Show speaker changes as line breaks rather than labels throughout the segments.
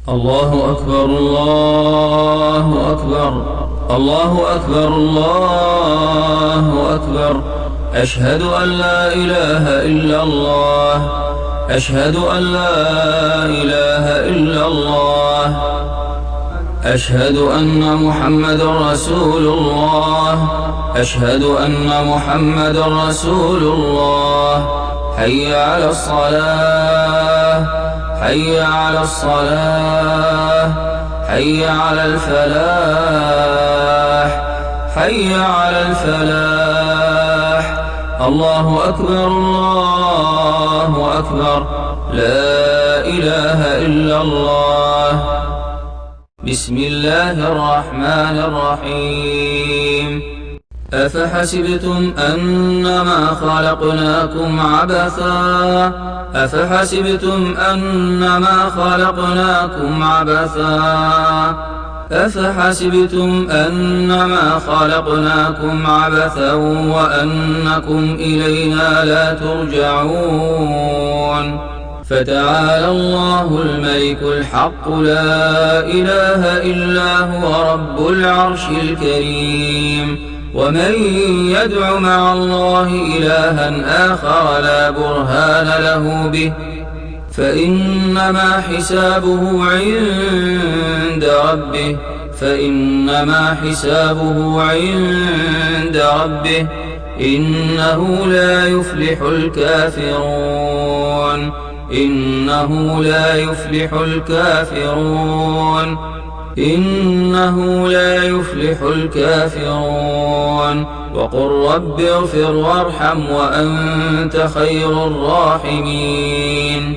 الله أكبر الله أكبر الله أكبر الله أكبر. أشهد أن لا إله إلا الله، أشهد أن لا إله إلا الله، أشهد أن محمدا رسول الله، أشهد أن محمدا رسول الله. حي على الصلاة، حي على الصلاة، حي على الفلاح، حي على الفلاح. الله أكبر الله أكبر، لا إله إلا الله. بسم الله الرحمن الرحيم. أفحسبتم أنما خلقناكم عبثا، أفحسبتم أنما خلقناكم عبثا، أفحسبتم أنما خلقناكم عبثا وأنكم إلينا لا ترجعون. فتعالى الله الملك الحق، لا إله إلا هو رب العرش الكريم. ومن يدع مع الله إلها آخر لا برهان له به فإنما حسابه عند ربه، فإنما حسابه عند ربه. إنه لا يفلح الكافرون، إنه لا يفلح الكافرون، إنه لا يفلح الكافرون. وقل رب اغفر وارحم وأنت خير الراحمين.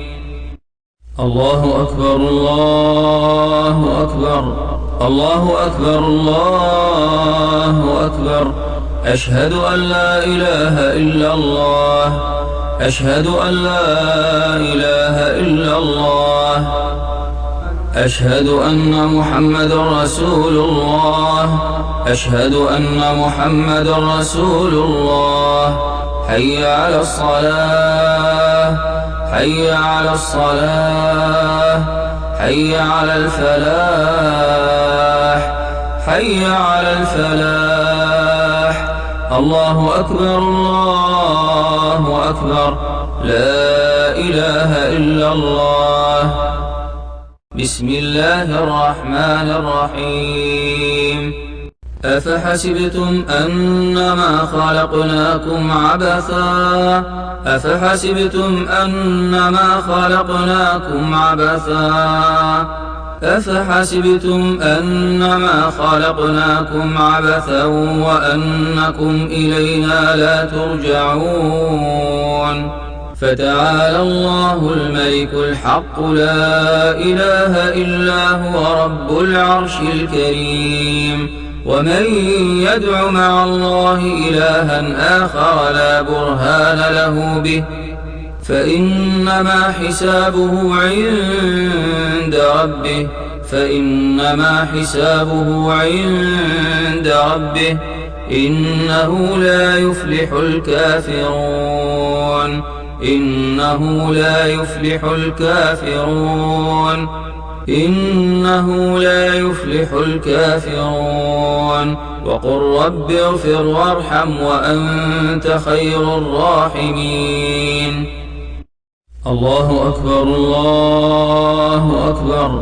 الله أكبر الله أكبر الله أكبر الله أكبر. أشهد أن لا إله إلا الله، أشهد أن لا إله إلا الله، أشهد أن محمدا رسول الله، أشهد أن محمدا رسول الله. حي على الصلاة، حي على الصلاة، حي على الفلاح، حي على الفلاح. الله أكبر الله أكبر، لا إله إلا الله. بسم الله الرحمن الرحيم. أفحسبتم أنما خلقناكم عبثا، أفحسبتم أنما خلقناكم عبثا، أفحسبتم أنما خلقناكم عبثا وأنكم إلينا لا ترجعون. فتعالى الله الملك الحق، لا إله إلا هو رب العرش الكريم. ومن يدع مع الله إلها آخر لا برهان له به فإنما حسابه عند ربه، فإنما حسابه عند ربه. إنه لا يفلح الكافرون، إنه لا يفلح الكافرون، إنه لا يفلح الكافرون. وقل رب اغفر وارحم وأنت خير الراحمين. الله أكبر الله أكبر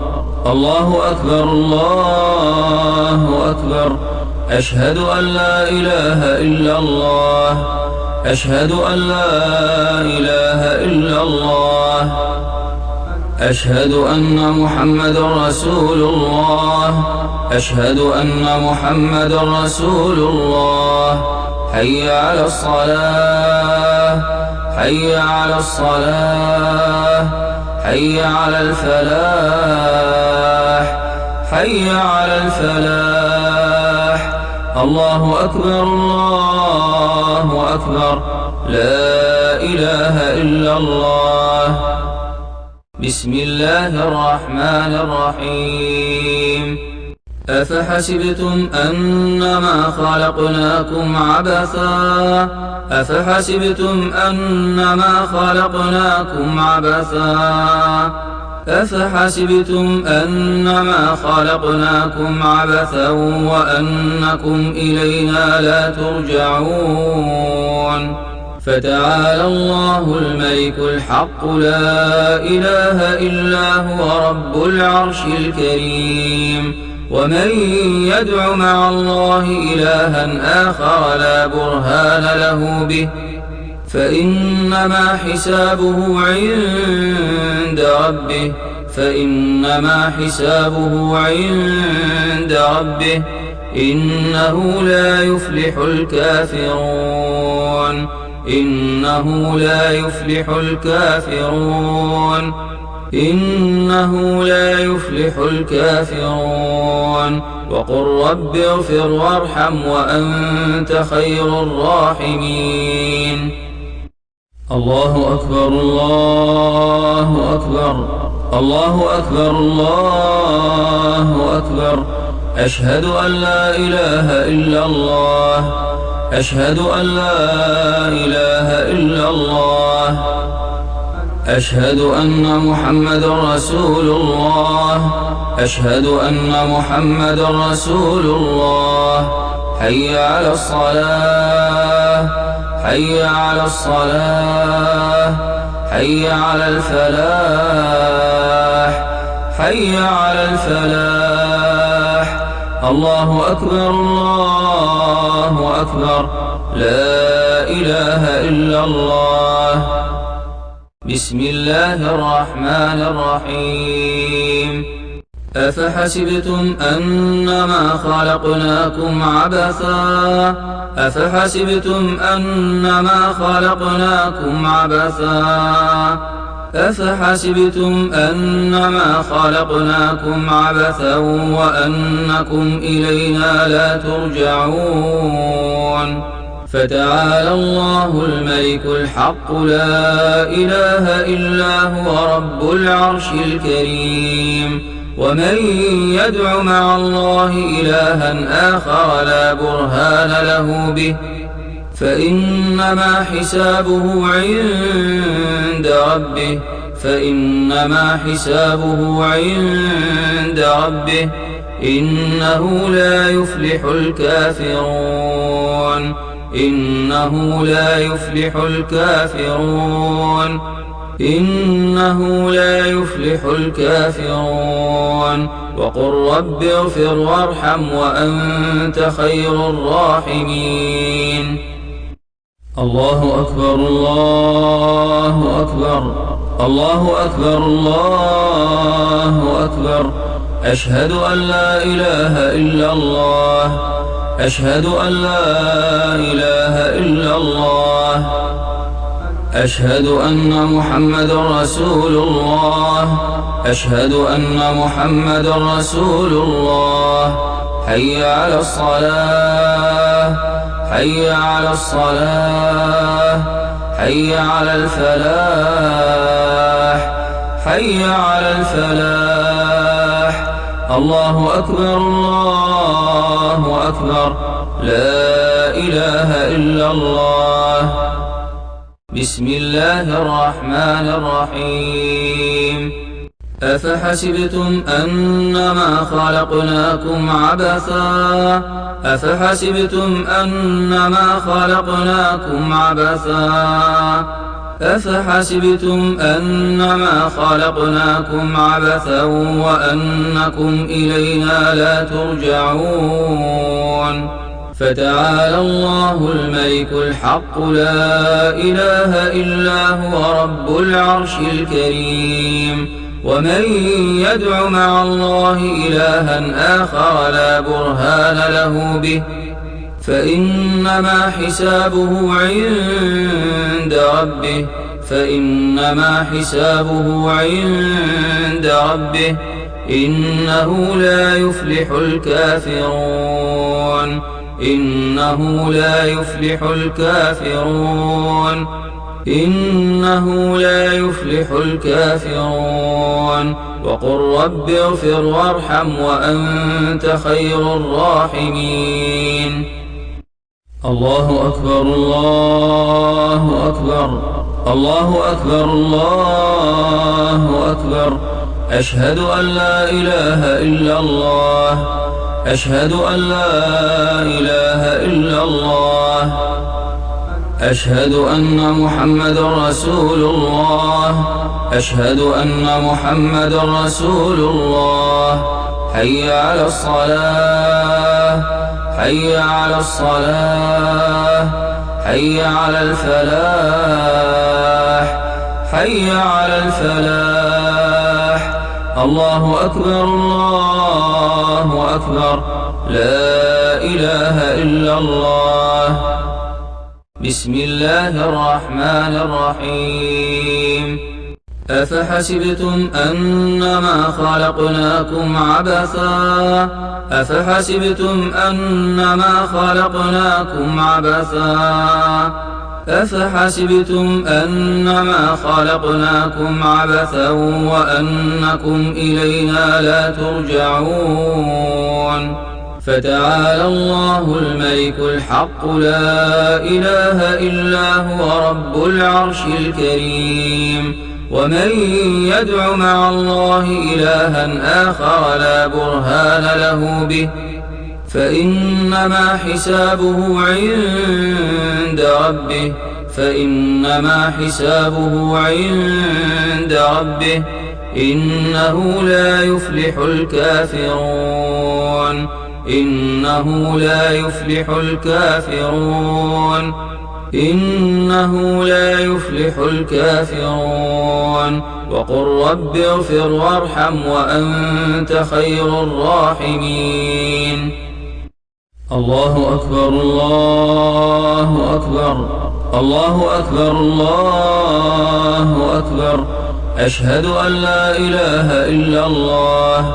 الله أكبر الله أكبر. أشهد أن لا إله إلا الله، أشهد أن لا إله إلا الله، أشهد أن محمدا رسول الله، أشهد أن محمدا رسول الله. حي على الصلاة، حي على الصلاة، حي على الفلاح، حي على الفلاح. الله أكبر الله أكبر، لا إله إلا الله. بسم الله الرحمن الرحيم. أفحسبتم أنما خلقناكم عبثا، أفحسبتم أنما خلقناكم عبثا، أفحسبتم أنما خلقناكم عبثا وأنكم إلينا لا ترجعون فتعالى الله الملك الحق لا إله إلا هو رب العرش الكريم ومن يدع مع الله إلها آخر لا برهان له به فإنما حسابه عند ربه إنه لا يفلح الكافرون وقل رب اغفر وارحم وأنت خير الراحمين الله أكبر الله أكبر الله أكبر الله أكبر أشهد أن لا إله إلا الله أشهد أن لا إله إلا الله أشهد أن محمدا رسول الله أشهد أن محمدا رسول الله حي على الصلاة حي على الصلاة حي على الفلاح حي على الفلاح الله أكبر الله أكبر لا إله إلا الله بسم الله الرحمن الرحيم أفحسبتم أنما خلقناكم عبثا أفحسبتم أنما خلقناكم عبثا وأنكم إلينا لا ترجعون فتعالى الله الملك الحق لا إله إلا هو رب العرش الكريم ومن يدع مع الله إلها آخر لا برهان له به فإنما حسابه عند ربه إنه لا يفلح الكافرون وقل رب اغفر وارحم وأنت خير الراحمين الله أكبر الله أكبر الله أكبر الله أكبر أشهد أن لا إله إلا الله أشهد أن لا إله إلا الله أشهد أن محمدا رسول الله أشهد أن محمدا رسول الله حي على الصلاة حي على الصلاة حي على الفلاح حي على الفلاح الله أكبر الله أكبر لا إله إلا الله بسم الله الرحمن الرحيم أفحسبتم أنما خلقناكم عبثا وأنكم إلينا لا ترجعون فتعالى الله الملك الحق لا إله إلا هو رب العرش الكريم ومن يدع مع الله إلها آخر لا برهان له به فإنما حسابه عند ربه إنه لا يفلح الكافرون وقل رب اغفر وارحم وأنت خير الراحمين الله أكبر الله أكبر الله أكبر الله أكبر أشهد أن لا إله إلا الله. أشهد أن لا إله إلا الله. أشهد أن محمدا رسول الله. أشهد أن محمدا رسول الله. حي على الصلاة. حي على الصلاة. حي على الفلاح. حي على الفلاح. الله أكبر الله أكبر. لا إله إلا الله. بسم الله الرحمن الرحيم. أفحسبتم أنما خلقناكم عبثا. أفحسبتم أنما خلقناكم عبثا. أفحسبتم أنما خلقناكم عبثا وأنكم إلينا لا ترجعون. فتعالى الله الملك الحق لا إله إلا هو رب العرش الكريم. ومن يدع مع الله إلها آخر لا برهان له به فإنما حسابه عند ربه. فإنما حسابه عند ربه. إنه لا يفلح الكافرون. إنه لا يفلح الكافرون. إنه لا يفلح الكافرون. وقل رب اغفر وارحم وأنت خير الراحمين. الله أكبر الله أكبر. الله أكبر الله أكبر. أشهد أن لا إله إلا الله.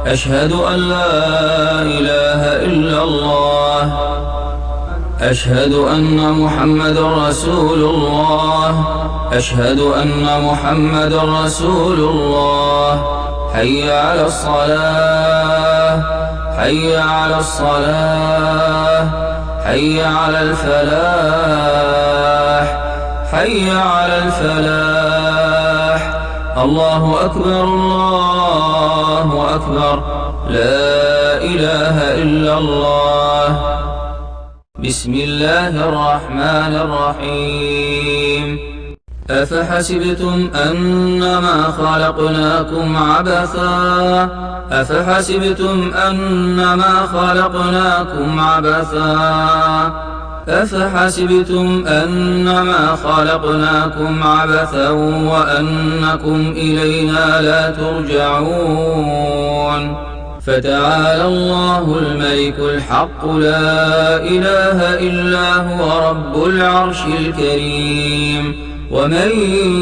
أشهد أن لا إله إلا الله. أشهد أن محمدا رسول الله. أشهد أن محمدا رسول الله. حي على الصلاة. حي على الصلاة. حي على الفلاح. حي على الفلاح. الله أكبر الله أكبر. لا إله إلا الله. بسم الله الرحمن الرحيم. أفحسبتم أنما خلقناكم عبثا. أفحسبتم أنما خلقناكم عبثا. أفحسبتم أنما خلقناكم عبثا وأنكم إلينا لا ترجعون. فتعالى الله الملك الحق لا إله إلا هو رب العرش الكريم. ومن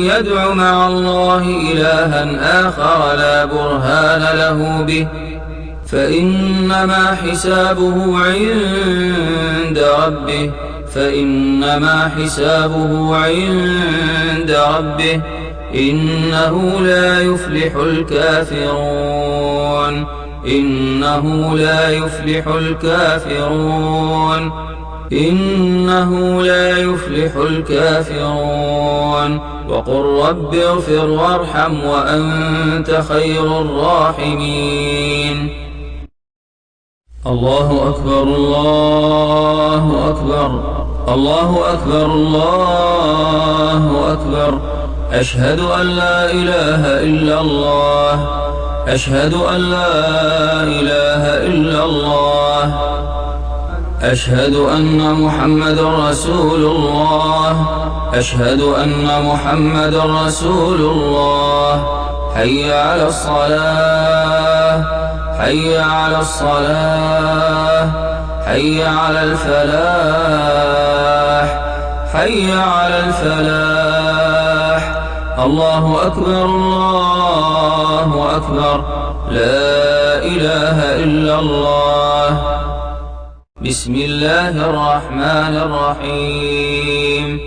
يدع مع الله إلها آخر لا برهان له به فإنما حسابه عند ربه. فإنما حسابه عند ربه. إنه لا يفلح الكافرون. إنه لا يفلح الكافرون. إنه لا يفلح الكافرون. وقل رب اغفر وارحم وأنت خير الراحمين. الله أكبر الله أكبر. الله أكبر الله أكبر. أشهد أن لا إله إلا الله. أشهد أن لا إله إلا الله. أشهد أن محمدا رسول الله. أشهد أن محمدا رسول الله. حي على الصلاة. حي على الصلاة. حي على الفلاح. حي على الفلاح. الله أكبر الله أكبر. لا إله إلا الله. بسم الله الرحمن الرحيم.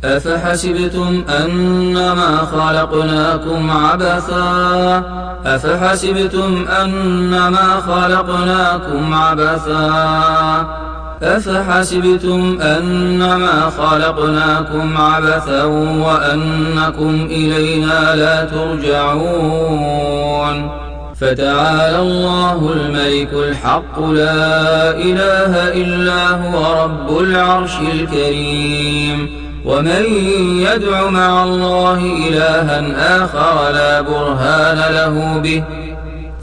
أفحسبتم أنما خلقناكم عبثا. أفحسبتم أنما خلقناكم عبثا. أفحسبتم أنما خلقناكم عبثا وأنكم إلينا لا ترجعون فتعالى الله الملك الحق لا إله إلا هو رب العرش الكريم ومن يدع مع الله إلها آخر لا برهان له به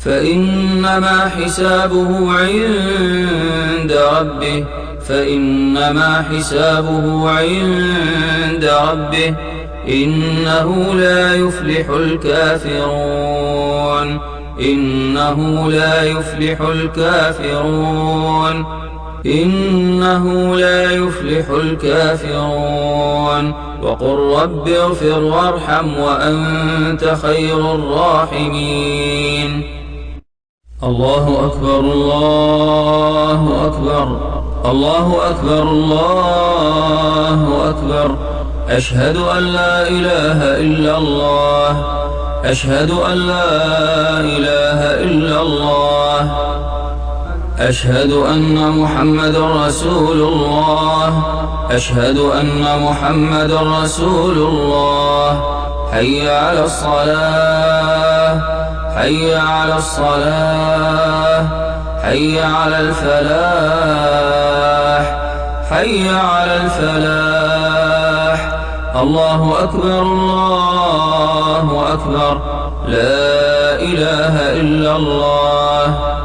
فإنما حسابه عند ربه إنه لا يفلح الكافرون وقل رب اغفر وارحم وأنت خير الراحمين الله أكبر الله أكبر الله أكبر الله أكبر أشهد أن لا إله إلا الله أشهد أن لا إله إلا الله أشهد أن محمدا رسول الله أشهد أن محمدا رسول الله حي على الصلاة حي على الصلاة حي على الفلاح حي على الفلاح الله أكبر الله أكبر لا إله إلا الله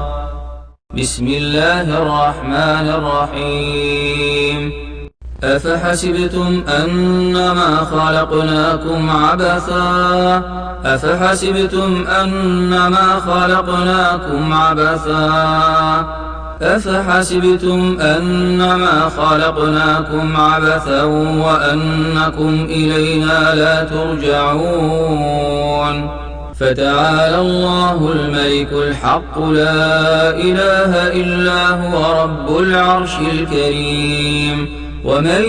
بسم الله الرحمن الرحيم أفحسبتم أنما خلقناكم عبثا وأنكم إلينا لا ترجعون فتعالى الله الملك الحق لا إله إلا هو رب العرش الكريم ومن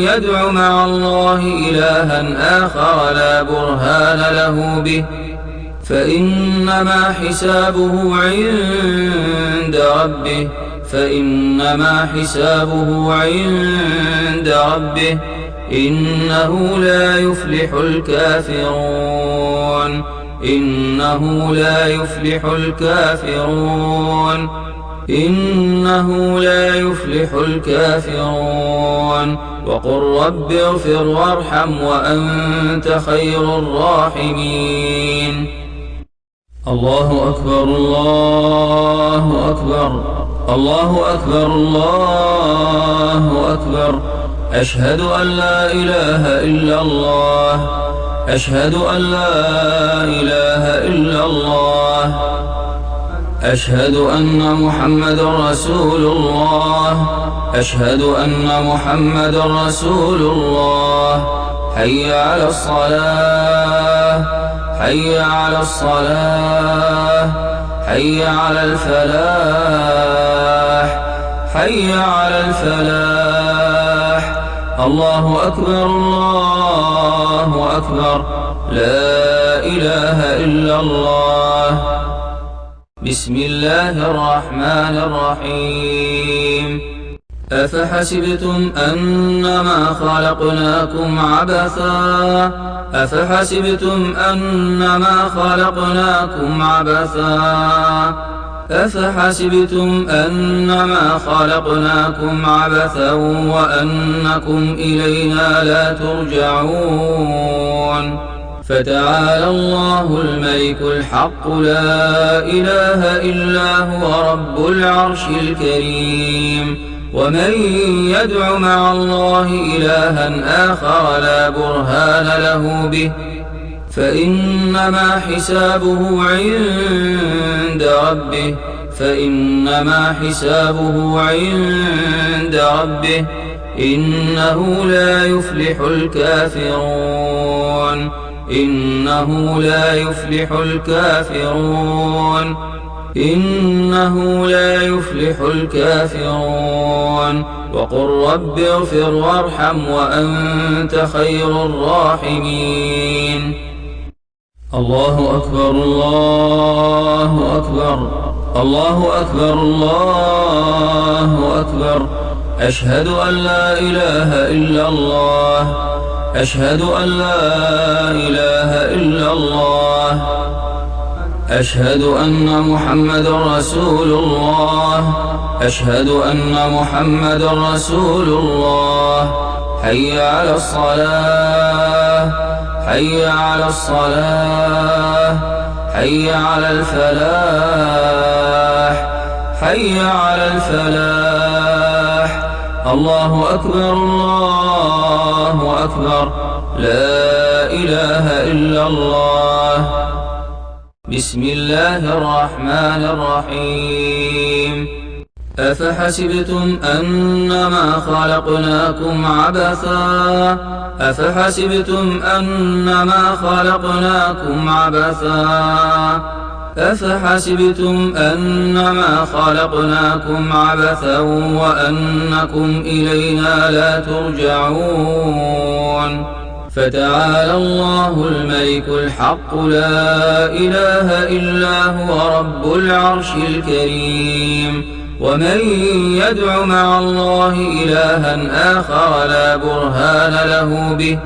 يدع مع الله إلها آخر لا برهان له به فإنما حسابه عند ربه إنه لا يفلح الكافرون وقل رب اغفر وارحم وأنت خير الراحمين الله أكبر الله أكبر الله أكبر الله أكبر أشهد أن لا إله إلا الله أشهد أن لا إله إلا الله أشهد أن محمدا رسول الله أشهد أن محمدا رسول الله حي على الصلاة حي على الصلاة حي على الفلاح حي على الفلاح الله أكبر الله أكبر لا إله إلا الله بسم الله الرحمن الرحيم أفحسبتم أنما خلقناكم عبثا وأنكم إلينا لا ترجعون فتعالى الله الملك الحق لا إله إلا هو رب العرش الكريم ومن يدع مع الله إلها آخر لا برهان له به فإنما حسابه عند ربه إنه لا يفلح الكافرون وقل رب اغفر وارحم وأنت خير الراحمين الله أكبر الله أكبر الله أكبر الله أكبر أشهد أن لا إله إلا الله. أشهد أن لا إله إلا الله. أشهد أن محمد رسول الله. أشهد أن محمد رسول الله. حي على الصلاة. حي على الصلاة. حي على الفلاح. حي على الفلاح. الله أكبر الله أكبر. لا إله إلا الله. بسم الله الرحمن الرحيم. أفحسبتم أنما خلقناكم عبثا. أفحسبتم أنما خلقناكم عبثا. أفحسبتم أنما خلقناكم عبثا وأنكم إلينا لا ترجعون. فتعالى الله الملك الحق لا إله إلا هو رب العرش الكريم. ومن يدع مع الله إلها آخر لا برهان له به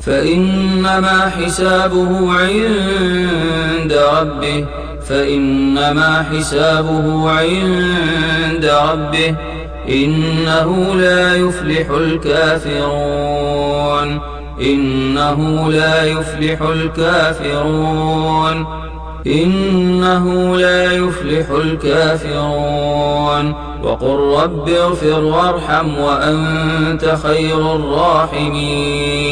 فإنما حسابه عند ربه. فإنما حسابه عند ربه. إنه لا يفلح الكافرون. إنه لا يفلح الكافرون. إنه لا يفلح الكافرون. وقل رب اغفر وارحم وأنت خير الراحمين.